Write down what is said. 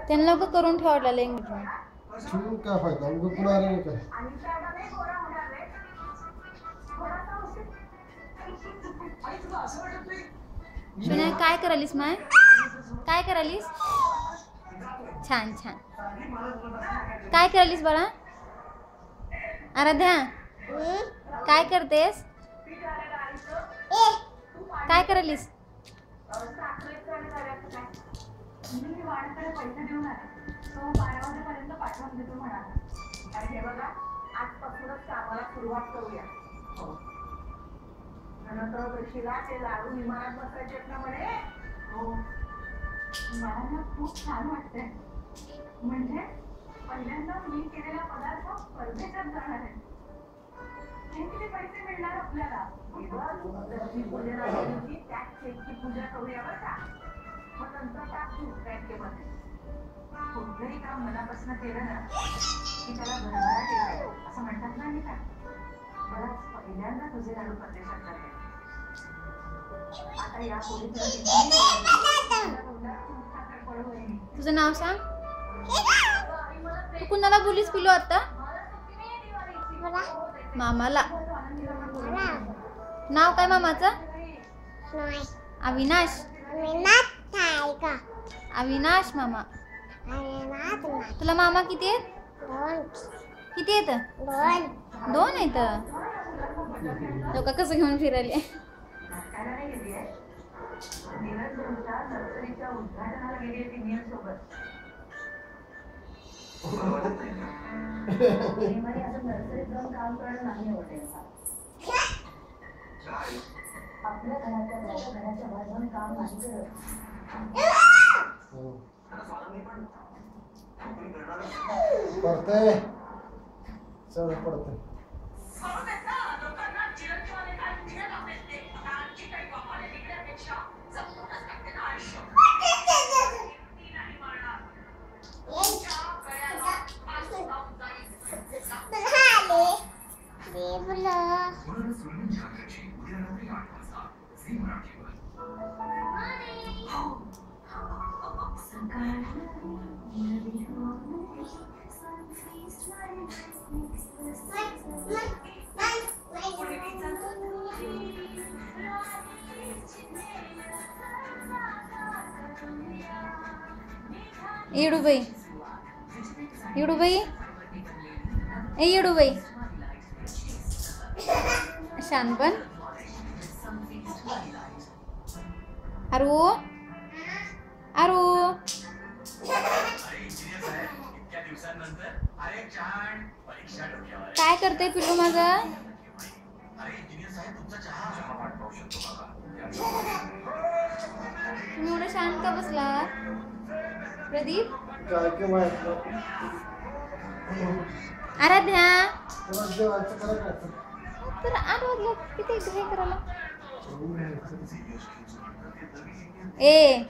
त्यांना लोक करून ठेवायला लेंग काय फायदा उगा पुन्हा आले काय शुन्या काय करालीस माय काय करालीस छान छान काय करालीस बाळा आराध्या काय करतेस काय करालीस आजपासूनच कामाला सुरुवात करूया नंतर पेशीला ते लाडू विमानात बसायचे ना म्हणे मला ना खूप छान वाटतंय म्हणजे पहिल्यांदा मी केलेला पदार्थ परदेशात जाणार आहे किती पैसे मिळणार आपल्याला लक्ष्मी पूजनाच्या दिवशी त्या केकची पूजा करूया बरं का मग नंतर टाकू बँकेमध्ये कुठलंही काम मनापासून केलं ना की त्याला भरभराट येते असं म्हणतात ना मी का मला पहिल्यांदा तुझे लाडू परदेशात जाते आता या तुझं नाव सांग तू कुणाला बोलीस पिलो आता मामाला नाव काय मामाचं अविनाश अविनाश मामा तुला मामा किती आहेत किती आहेत दोन आहेत लोक कसं घेऊन फिरायले उद्घाटनाला गेली ती नियम सोबत नर्सरीत जाऊन काम करणं नाही आवडत आपल्या घराच्या बाजूने काम नाही करत पडतंय सगळं पडतंय येडूबाई येडूबाई ए येडूबाई शानपण अरू अरू काय करते पिल्लू माझं तुम्ही एवढं शांत का बसला प्रदीप आराध्या तर 8 वाजले किती हे करायला ए